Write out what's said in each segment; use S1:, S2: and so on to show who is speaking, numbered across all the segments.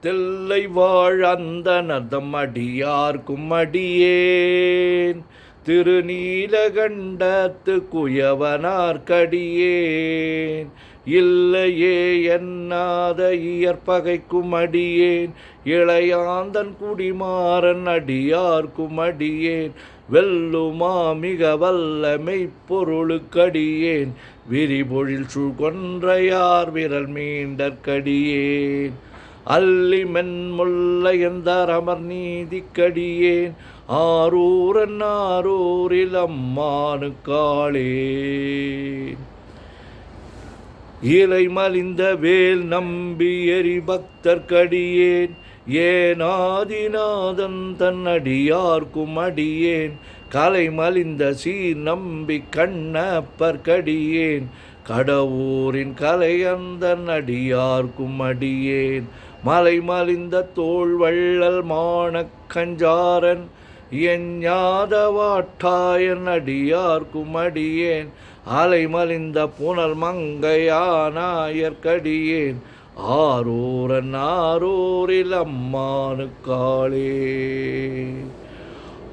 S1: தெல்லை வாழ் அந்தணர்தம் அடியார்க்கும் அடியேன் திருநீலகண்டத்து குயவனார்க்கடியேன் இல்லையே என்னாத இயற்பகைக்கும் அடியேன் இளையாந்தன் குடிமாறன் அடியார்க்கும் அடியேன் வெல்லுமா மிக வல்ல மெய்ப்பொருளுக்கடியேன் விரிபொழில் சூழ்கொன்றையார் விரல் மீண்டற்கடியேன் அல்லி மென்முல்ல எந்தார் அமர் நீதிக்கடியேன் ஆரூரன் ஆரூரில் அம்மானுக்காளே இலை மலிந்த வேல் நம்பி எரி பக்தர்க்கடியேன் ஏனாதிநாதன் தன் அடியார்க்கும் அடியேன் கலை மலிந்த சீர் நம்பி கண்ணப்பர்க்கடியேன் கடவுரின் கலை அந்தன் அடியார்க்கும் அடியேன் மலை மலிந்த தோள் வள்ளல் மானக் கஞ்சாரன் எஞ்ஞாதவாட்டாயன் அடியார்க்கும் அடியேன் அலை மலிந்த புனல் மங்கையானாயற்கடியேன் ஆரூரன் ஆரூரில் அம்மானுக்காளே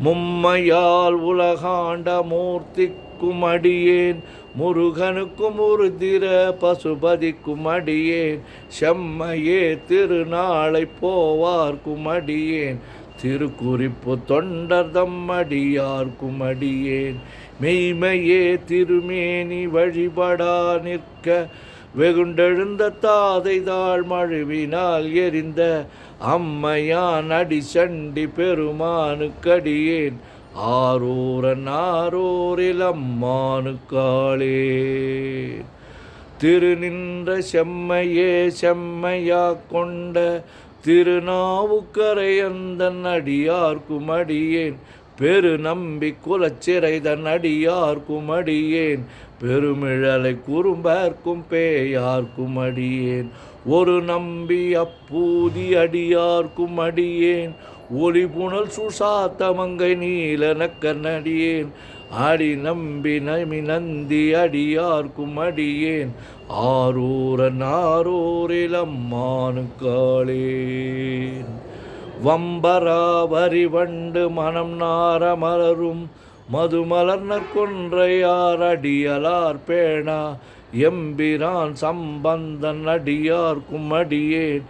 S1: மும்மையால் உலகாண்ட மூர்த்திக்கும் அடியேன் முருகனுக்கும் உருதிர பசுபதிக்கும் அடியேன் செம்மையே திருநாளை போவார்க்கும் அடியேன் திருக்குறிப்பு தொண்டர்தம் அடியார்க்கும் அடியேன் மெய்மையே திருமேனி வழிபடா நிற்க வெகுண்டெழுந்த தாதை தாழ் மழுவினால் எரிந்த அம்மையான் அடி சண்டி பெருமானுக்கடியேன் ஆரூரன் ஆரூரில் அம்மானுக்காளே திருநின்ற செம்மையே செம்மையா கொண்ட திருநாவுக்கரை அந்தன் அடியார்க்கும் அடியேன் பெரு நம்பி குலச்சிறைதன் அடியார்க்கும் அடியேன் பெருமிழலை குறும்பர்க்கும் பேயார்க்கும் அடியேன் ஒரு நம்பி அப்பூதி அடியார்க்கும் அடியேன் ஒளி புனல் சுசாத்தமங்கை நீலனக்கன் அடியேன் அடி நம்பி நமி நந்தி அடியார்க்கும் அடியேன் ஆரூரன் ஆரூரில் அம்மானுக்காளே வம்பராவரி வண்டு மனம் நார மலரும் மதுமலர்னர் கொன்றையார் அடியலார் பேணா எம்பிரான் சம்பந்தன் அடியார்க்கும் அடியேன்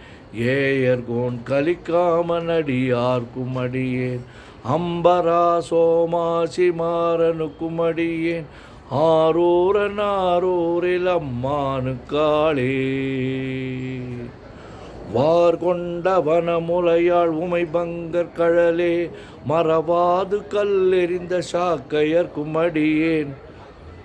S1: ஏயர்கோன் கலிக்காமன் அடியார்க்கும் அடியேன் அம்பரா சோமாசி மாறனுக்கும் அடியேன் ஆரூரன் ஆரூரில் அம்மானுக்காளே வார் கொண்ட வனமுலையாள் உமை பங்கர் கழலே மறவாது கல்லெறிந்த சாக்கையர்க்கும் அடியேன்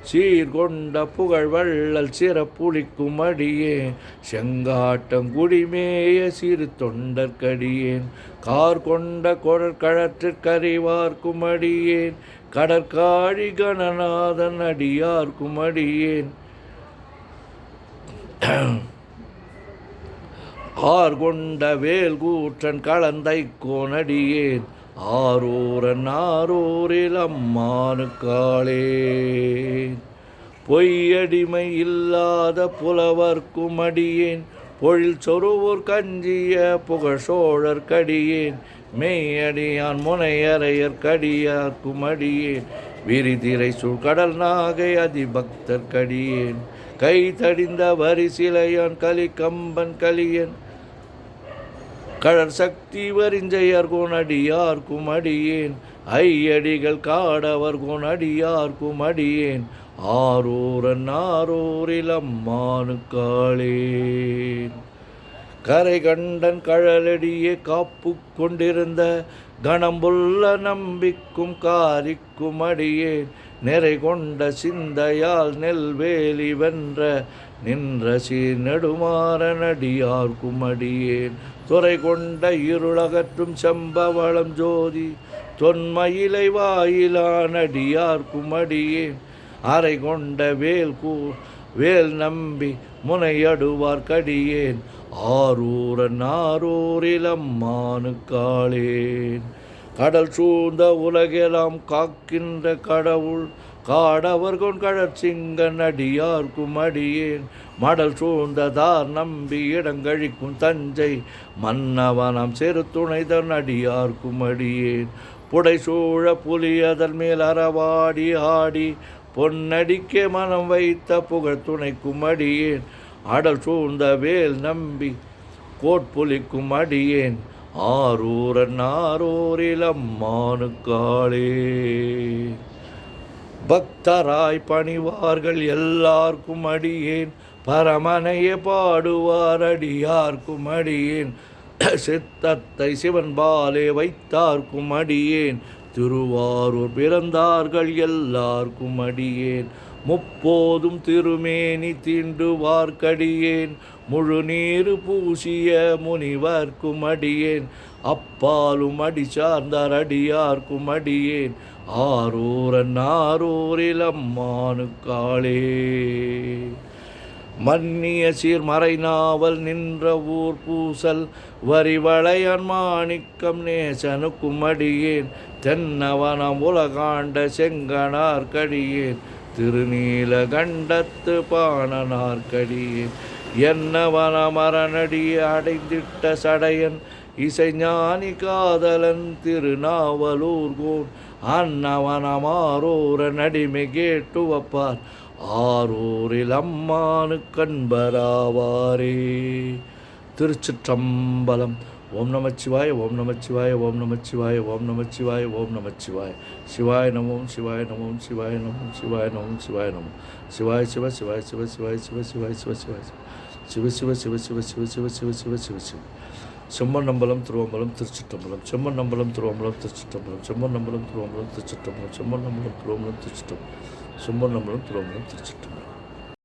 S1: சீர்கொண்ட புகழ் வள்ளல் சிறப்புளிக்கும் அடியேன் செங்காட்டங்குடிமேய சிறு தொண்டர்க்கடியேன் கார் கொண்ட கொடற்கழற்றிற்கறிவார்க்கும் அடியேன் கடற்காழி கணநாதன் அடியார்க்கும் அடியேன் ஆர் கொண்ட வேல் கூற்றன் கலந்தை கோனடியேன் ஆரூரன் ஆரூரில் அம்மானுக்காளே பொய்யடிமை இல்லாத புலவர்க்கும் அடியேன் பொழில் சொருவோர் கஞ்சிய புகழ் சோழர்க்கடியேன் மெய்யடியான் முனையறையர்க்கடியார்க்கும் அடியேன் விரிதிரை சூழ்கடல் நாகை அதிபக்தர்க்கடியேன் கை தடிந்த வரிசிலையான் கலி கம்பன் கலியன் கடற் சக்தி வரிஞ்சையர்கோன் அடியார்க்கும் அடியேன் ஐயடிகள் காடவர்கோன் அடியார்க்கும் அடியேன் ஆரூரன் ஆரூரில் அம்மானுக்காளே கரை கண்டன் கழலடியே காப்பு கொண்டிருந்த கணம்புள்ள நம்பிக்கும் காரிக்கும் அடியேன் நிறை கொண்ட சிந்தையால் நெல்வேலி வென்ற நின்ற சீர் நெடுமாறன் அடியார்க்கும் அடியேன் துறை கொண்ட இருளகற்றும் செம்பவளம் ஜோதி தொன்மயிலை வாயிலான் அடியார்க்கும் அடியேன் அறை கொண்ட வேல் நம்பி முனையடுவார்க்கடியேன் ஆரூரன் ஆரூரில் அம்மானுக்காளேன் கடல் சூழ்ந்த உலகெல்லாம் காக்கின்ற கடவுள் காடவர்கொன் கழற்சிங்கன் அடியார்க்கும் அடியேன் மடல் சூழ்ந்ததார் நம்பி இடங்கழிக்கும் தஞ்சை மன்னவனம் செரு துணைதன் அடியார்க்கும் அடியேன் புடை சூழ புலி அதன் மேல் அறவாடி ஆடி பொன்னடிக்கே மனம் வைத்த புகழ் துணைக்கும் அடியேன் அடல் சூழ்ந்த வேல் நம்பி கோட்புலிக்கும் அடியேன் ஆரூரன் ஆரூரில் அம்மானுக்காளே. பக்தராய் பணிவார்கள் எல்லார்க்கும் அடியேன் பரமனையே பாடுவார் அடியார்க்கும் அடியேன் சித்தத்தை சிவன் பாலே வைத்தார்க்கும் அடியேன் திருவாரூர் பிறந்தார்கள் எல்லார்க்கும் அடியேன் முப்போதும் திருமேனி தீண்டுவார்க்கடியேன் முழு நீரு பூசிய முனிவர்க்கும் அடியேன் அப்பாலும் அடி சார்ந்தார் அடியார்க்கும் அடியேன் ஆரூரன் ஆரூரில் அம்மானுக்காளே. மன்னிய சீர்மறை நாவல் நின்ற ஊர் பூசல் வரிவளையன் மாணிக்கம் நேசனுக்கும் அடியேன் தென்னவனம் உலகாண்ட செங்கனார்க்கடியேன் திருநீலகண்டத்து பாணனார்க்கடியேன் என்னவன மரணடியை அடைந்திட்ட சடையன் இசைஞானி காதலன் திருநாவலூர்கோன் அன்னவனமாரூரன் அடிமை கேட்டு வப்பார் ஆரூரில் அம்மானு கண்பராவாரே. திருச்சிற்றம்பலம். ஓம் நமச்சிவாய ஓம் நமச்சிவாய ஓம் நமச்சிவாய ஓம் நமச்சிவாய ஓம் நமச்சிவாய சிவாய நமோம் சிவாய நமோம் சிவாய நமோம் சிவாய நமோம் சிவாய நமோம் சிவாய சிவ சிவாய சிவ சிவாய சிவ சிவாய சிவ சிவாய சிவ சிவ சிவ சிவ சிவ சிவ சிவ சிவ சிவ சிவ செம்மண்ணம்பலம் திருவம்பலம் திருச்சிற்றம்பலம் செம்மண்ணம்பலம் திருவம்பலம் திருச்சிற்றம்பலம் செம்மண்ணம்பலம் திருவம்பலம் திருச்சிற்றம்பலம் செம்மண்ணம்பலம் திருவம்பலம் திருச்சிற்றம்பலம் செம்மண்ணம்பலம் திருவம்பலம் திருச்சிற்றம்பலம்.